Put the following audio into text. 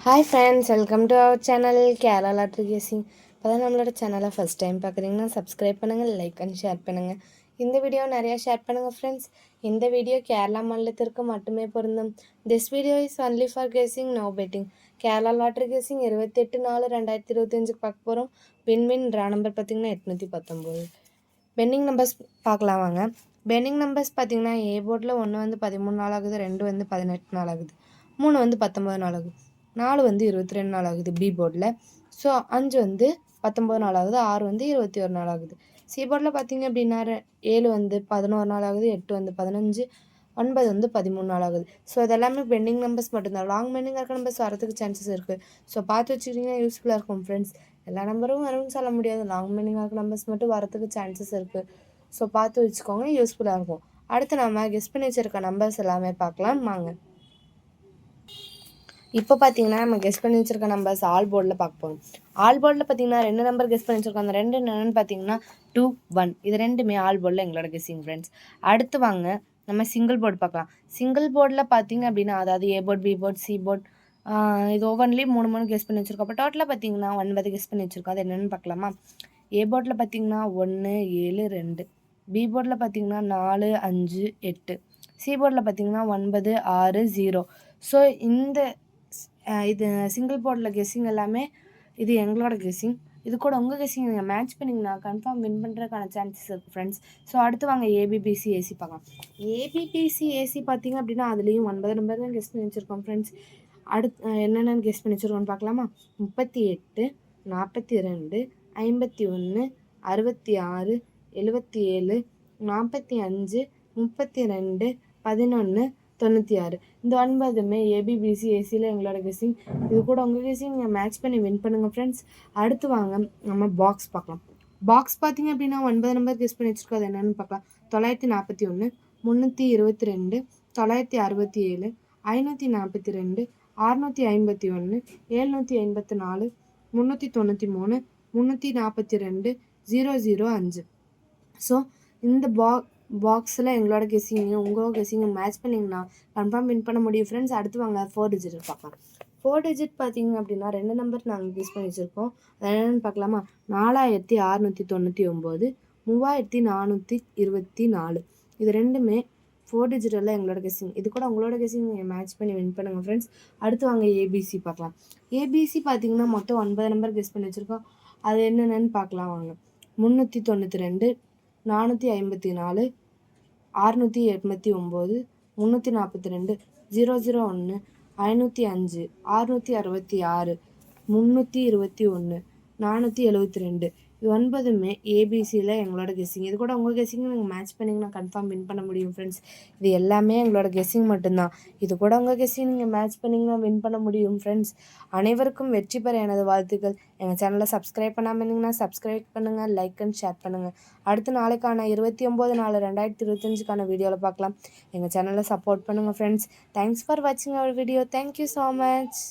Hi friends, welcome to our channel Kerala lottery guessing. இப்போ தான் நம்மளோட சேனலை ஃபஸ்ட் டைம் பார்க்குறீங்கன்னா சப்ஸ்கிரைப் பண்ணுங்கள், லைக் அண்ட் ஷேர் பண்ணுங்கள். இந்த வீடியோ நிறையா ஷேர் பண்ணுங்கள் ஃப்ரெண்ட்ஸ். இந்த வீடியோ கேரளா மாநிலத்திற்கு மட்டுமே பொருந்தும். This video is only for guessing, no betting. Kerala lottery guessing 28/4/2025 பார்க்க போகிறோம். வின் ட்ரா நம்பர் பார்த்திங்கன்னா 819. பென்னிங் நம்பர்ஸ் பார்க்கலாம் வாங்க. பென்னிங் நம்பர்ஸ் பார்த்திங்கன்னா ஏ போர்டில் 1 வந்து 13 நாள் ஆகுது, 2 வந்து 18 நாள் ஆகுது, 3 வந்து 19 நாள் ஆகுது, 4 வந்து 22 நாள் ஆகுது பி போர்டில். ஸோ 5 வந்து 19 நாள் ஆகுது, 6 வந்து 21 நாள் ஆகுது. சி போர்டில் பார்த்தீங்க அப்படின்னா 7 வந்து 11 நாள் ஆகுது, 8 வந்து 15, 9 வந்து 13 நாள் ஆகுது. ஸோ இதெல்லாமே பெண்டிங் நம்பர்ஸ் மட்டும்தான். லாங் பெண்டிங் இருக்க நம்பர்ஸ் வரதுக்கு சான்சஸ் இருக்குது. ஸோ பார்த்து வச்சுக்கிட்டிங்கன்னா யூஸ்ஃபுல்லாக இருக்கும் ஃப்ரெண்ட்ஸ். எல்லா நம்பரும் வரும்னு சொல்ல முடியாது, லாங் பெண்டிங் இருக்க நம்பர்ஸ் மட்டும் வரதுக்கு சான்சஸ் இருக்குது. ஸோ பார்த்து வச்சுக்கோங்க, யூஸ்ஃபுல்லாக இருக்கும். அடுத்து நம்ம கெஸ் பண்ணி வச்சுருக்க நம்பர்ஸ் எல்லாமே பார்க்கலாம் வாங்க. இப்போ பார்த்தீங்கன்னா நம்ம கெஸ் பண்ணி வச்சிருக்க நம்பர்ஸ் ஆல் போர்டில் பார்க்க போகிறோம். ஆல் போர்டில் பார்த்தீங்கன்னா 2 நம்பர் கெஸ் பண்ணி வச்சிருக்கோம். அந்த 2 என்னென்னு பார்த்தீங்கன்னா 2, 1. இது ரெண்டுமே ஆல் போர்டில் எங்களோட கெஸ்ஸிங் ஃப்ரெண்ட்ஸ். அடுத்து வாங்க நம்ம சிங்கிள் போர்டு பார்க்கலாம். சிங்கிள் போர்டில் பார்த்தீங்க அப்படின்னா அதாவது A board, B board, C board, இது ஒவ்வொன்றிலையும் 3 கெஸ் பண்ணி வச்சுருக்கோம். அப்போ டோட்டலாக பார்த்தீங்கன்னா 9 கெஸ் பண்ணி வச்சுருக்கோம். அது என்னென்னு பார்க்கலாமா? ஏ போர்டில் பார்த்தீங்கன்னா 1, 7, 2. பி போர்டில் பார்த்தீங்கன்னா 4, 5, 8. சி போர்டில் பார்த்தீங்கன்னா 9, 6, 0. ஸோ இந்த இது சிங்கிள் போர்டில் கெஸ்ஸிங் எல்லாமே இது எங்களோட கெஸ்ஸிங். இது கூட உங்கள் கெஸ்ஸிங் நீங்கள் மேட்ச் பண்ணிங்கன்னா கன்ஃபார்ம் வின் பண்ணுறதுக்கான சான்சஸ் இருக்குது ஃப்ரெண்ட்ஸ். ஸோ அடுத்து வாங்க ஏபிபிசி ஏசி பார்க்கலாம். ஏபிபிசி ஏசி பார்த்தீங்க அப்படின்னா அதுலேயும் 9 நம்பர் தான் கெஸ் பண்ணி வச்சுருக்கோம் ஃப்ரெண்ட்ஸ். அடுத்து என்னென்னு கெஸ் பண்ணி வச்சுருக்கோன்னு பார்க்கலாமா? 38, 42, 51, 66, 77, 45, 32, 11, 96. இந்த 9மே ஏபிபிசி ஏசியில் எங்களோட கெஸ்ஸிங். இது கூட உங்கள் கெஸ்ஸிங் நீங்கள் மேட்ச் பண்ணி வின் பண்ணுங்கள் ஃப்ரெண்ட்ஸ். அடுத்து வாங்க நம்ம பாக்ஸ் பார்க்கலாம். பாக்ஸ் பார்த்தீங்க அப்படின்னா 9 நம்பர் கெஸ் பண்ணி வச்சுருக்கோம். அது என்னென்னு பார்க்கலாம். 941, 322, 967, 542, 651, 754, 393, 342, 005. ஸோ இந்த பாக்ஸில் எங்களோட கெஸ்ஸிங்கையும் உங்களோட கெஸ்ஸிங்கும் மேட்ச் பண்ணிங்கன்னா கன்ஃபார்ம் வின் பண்ண முடியும் ஃப்ரெண்ட்ஸ். அடுத்து வாங்க 4 டிஜிட் பார்க்கலாம். 4 டிஜிட் பார்த்தீங்க அப்படின்னா 2 நம்பர் நாங்கள் கெஸ் பண்ணி வச்சுருக்கோம். அது என்னென்னு பார்க்கலாமா? 4699, 3424. இது ரெண்டுமே 4 டிஜிட்டலில் எங்களோட கெஸ்ஸிங். இது கூட உங்களோட கெஸ்ஸிங் நீங்கள் மேட்ச் பண்ணி வின் பண்ணுங்கள் ஃப்ரெண்ட்ஸ். அடுத்து வாங்க ஏபிசி பார்க்கலாம். ஏபிசி பார்த்தீங்கன்னா மொத்தம் 9 நம்பர் கெஸ் பண்ணி வச்சுருக்கோம். அது என்னென்னு பார்க்கலாம் வாங்க. 392, 454, 689, 342, 001, 505, 666, 321, 472. இது 9மே ஏபிசியில் எங்களோட கெஸ்ஸிங். இது கூட உங்கள் கெஸ்ஸிங் நீங்கள் மேட்ச் பண்ணிங்கன்னா கன்ஃபார்ம் வின் பண்ண முடியும் ஃப்ரெண்ட்ஸ். இது எல்லாமே எங்களோட கெஸ்ஸிங் மட்டும்தான். இது கூட உங்கள் கெஸ்ஸிங் நீங்கள் மேட்ச் பண்ணிங்கன்னா வின் பண்ண முடியும் ஃப்ரெண்ட்ஸ். அனைவருக்கும் வெற்றி பெற எனது வாழ்த்துக்கள். எங்கள் சேனலை சப்ஸ்கிரைப் பண்ணாமல் இருந்தீங்கன்னா சப்ஸ்கிரைப் பண்ணுங்கள், லைக் அண்ட் ஷேர் பண்ணுங்கள். அடுத்து நாளைக்கான 29/4/2025க்கான வீடியோவில் பார்க்கலாம். எங்கள் சேனலை சப்போர்ட் பண்ணுங்கள் ஃப்ரெண்ட்ஸ். தேங்க்ஸ் ஃபார் வாட்சிங் அவர் வீடியோ. Thank you so much.